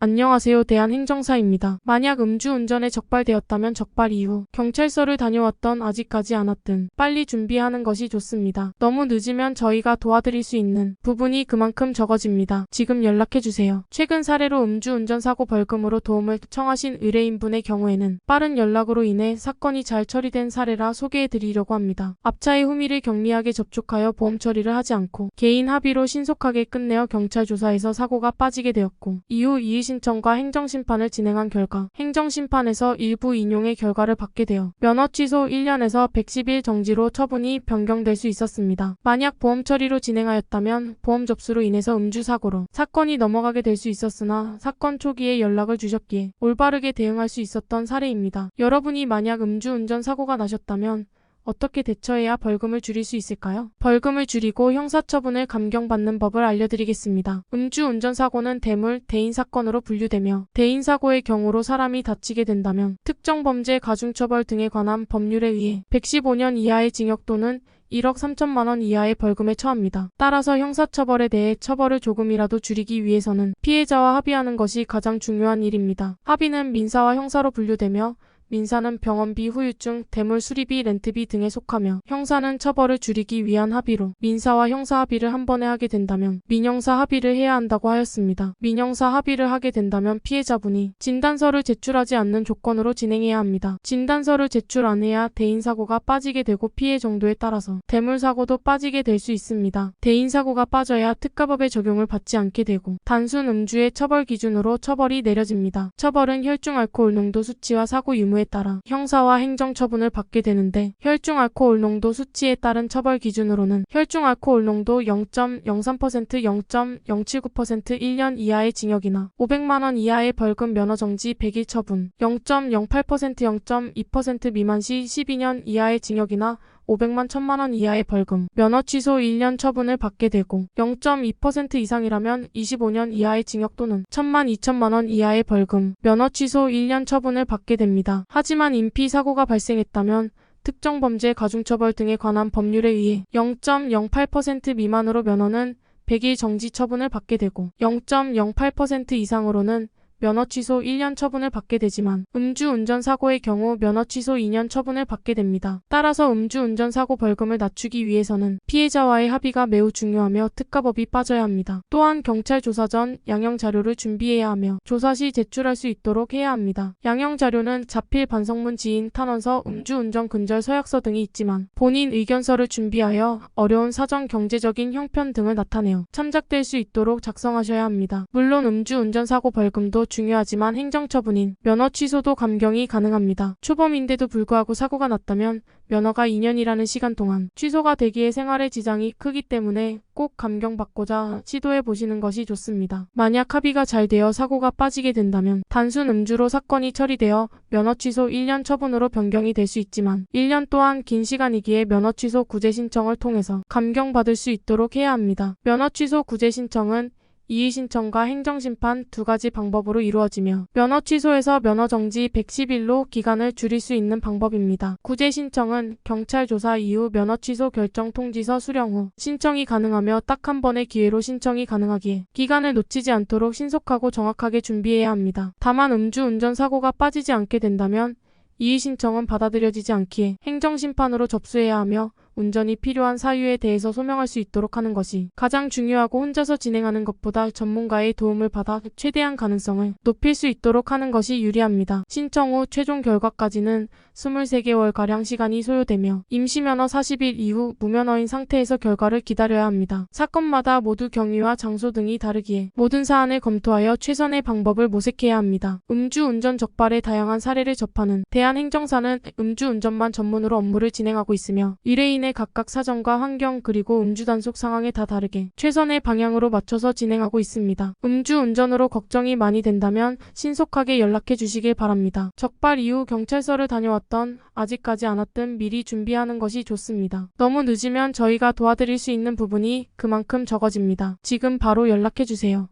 안녕하세요. 대한행정사입니다. 만약 음주운전에 적발되었다면 적발 이후 경찰서를 다녀왔던 아직까지 않았든 빨리 준비하는 것이 좋습니다. 너무 늦으면 저희가 도와드릴 수 있는 부분이 그만큼 적어집니다. 지금 연락해주세요. 최근 사례로 음주운전 사고 벌금으로 도움을 청하신 의뢰인분의 경우에는 빠른 연락으로 인해 사건이 잘 처리된 사례라 소개해드리려고 합니다. 앞차의 후미를 경미하게 접촉하여 보험 처리를 하지 않고 개인 합의로 신속하게 끝내어 경찰 조사에서 사고가 빠지게 되었고 이후 이의 신청과 행정심판을 진행한 결과 행정심판에서 일부 인용의 결과를 받게 되어 면허 취소 1년에서 110일 정지로 처분이 변경될 수 있었습니다. 만약 보험 처리로 진행하였다면 보험 접수로 인해서 음주사고로 사건이 넘어가게 될 수 있었으나 사건 초기에 연락을 주셨기에 올바르게 대응할 수 있었던 사례입니다. 여러분이 만약 음주운전 사고가 나셨다면 어떻게 대처해야 벌금을 줄일 수 있을까요? 벌금을 줄이고 형사처분을 감경받는 법을 알려드리겠습니다. 음주운전 사고는 대물, 대인사건으로 분류되며 대인사고의 경우로 사람이 다치게 된다면 특정범죄 가중처벌 등에 관한 법률에 의해 115년 이하의 징역 또는 1억 3천만 원 이하의 벌금에 처합니다. 따라서 형사처벌에 대해 처벌을 조금이라도 줄이기 위해서는 피해자와 합의하는 것이 가장 중요한 일입니다. 합의는 민사와 형사로 분류되며 민사는 병원비, 후유증, 대물 수리비, 렌트비 등에 속하며 형사는 처벌을 줄이기 위한 합의로 민사와 형사 합의를 한 번에 하게 된다면 민형사 합의를 해야 한다고 하였습니다. 민형사 합의를 하게 된다면 피해자분이 진단서를 제출하지 않는 조건으로 진행해야 합니다. 진단서를 제출 안 해야 대인사고가 빠지게 되고 피해 정도에 따라서 대물사고도 빠지게 될 수 있습니다. 대인사고가 빠져야 특가법의 적용을 받지 않게 되고 단순 음주의 처벌 기준으로 처벌이 내려집니다. 처벌은 혈중 알코올 농도 수치와 사고 유무에 따라 형사와 행정처분을 받게 되는데 혈중 알코올 농도 수치에 따른 처벌 기준으로는 혈중 알코올 농도 0.03%, 0.079%, 1년 이하의 징역이나 500만 원 이하의 벌금 면허 정지 100일 처분, 0.08%, 0.2% 미만 시 12년 이하의 징역이나 500만 1000만 원 이하의 벌금, 면허 취소 1년 처분을 받게 되고 0.2% 이상이라면 25년 이하의 징역 또는 1000만 2000만 원 이하의 벌금, 면허 취소 1년 처분을 받게 됩니다. 하지만 인피사고가 발생했다면 특정 범죄 가중처벌 등에 관한 법률에 의해 0.08% 미만으로 면허는 100일 정지 처분을 받게 되고 0.08% 이상으로는 면허 취소 1년 처분을 받게 되지만 음주운전 사고의 경우 면허 취소 2년 처분을 받게 됩니다. 따라서 음주운전 사고 벌금을 낮추기 위해서는 피해자와의 합의가 매우 중요하며 특가법이 빠져야 합니다. 또한 경찰 조사 전 양형 자료를 준비해야 하며 조사 시 제출할 수 있도록 해야 합니다. 양형 자료는 자필 반성문 지인 탄원서, 음주운전 근절 서약서 등이 있지만 본인 의견서를 준비하여 어려운 사정 경제적인 형편 등을 나타내어 참작될 수 있도록 작성하셔야 합니다. 물론 음주운전 사고 벌금도 중요하지만 행정처분인 면허 취소도 감경이 가능합니다. 초범인데도 불구하고 사고가 났다면 면허가 2년이라는 시간 동안 취소가 되기에 생활에 지장이 크기 때문에 꼭 감경받고자 시도해보시는 것이 좋습니다. 만약 합의가 잘 되어 사고가 빠지게 된다면 단순 음주로 사건이 처리되어 면허 취소 1년 처분으로 변경이 될 수 있지만 1년 또한 긴 시간이기에 면허 취소 구제 신청을 통해서 감경받을 수 있도록 해야 합니다. 면허 취소 구제 신청은 이의 신청과 행정심판 두 가지 방법으로 이루어지며 면허 취소에서 면허 정지 110일로 기간을 줄일 수 있는 방법입니다. 구제 신청은 경찰 조사 이후 면허 취소 결정 통지서 수령 후 신청이 가능하며 딱 한 번의 기회로 신청이 가능하기에 기간을 놓치지 않도록 신속하고 정확하게 준비해야 합니다. 다만 음주운전 사고가 빠지지 않게 된다면 이의 신청은 받아들여지지 않기에 행정심판으로 접수해야 하며 운전이 필요한 사유에 대해서 소명할 수 있도록 하는 것이 가장 중요하고 혼자서 진행하는 것보다 전문가의 도움을 받아 최대한 가능성을 높일 수 있도록 하는 것이 유리합니다. 신청 후 최종 결과까지는 23개월가량 시간이 소요되며 임시면허 40일 이후 무면허인 상태에서 결과를 기다려야 합니다. 사건마다 모두 경위와 장소 등이 다르기에 모든 사안을 검토하여 최선의 방법을 모색해야 합니다. 음주운전 적발의 다양한 사례를 접하는 대한행정사는 음주운전만 전문으로 업무를 진행하고 있으며 의뢰인의 각각 사정과 환경 그리고 음주 단속 상황에 다 다르게 최선의 방향으로 맞춰서 진행하고 있습니다. 음주운전으로 걱정이 많이 된다면 신속하게 연락해 주시길 바랍니다. 적발 이후 경찰서를 다녀왔던 아직까지 않았든 미리 준비하는 것이 좋습니다. 너무 늦으면 저희가 도와드릴 수 있는 부분이 그만큼 적어집니다. 지금 바로 연락해 주세요.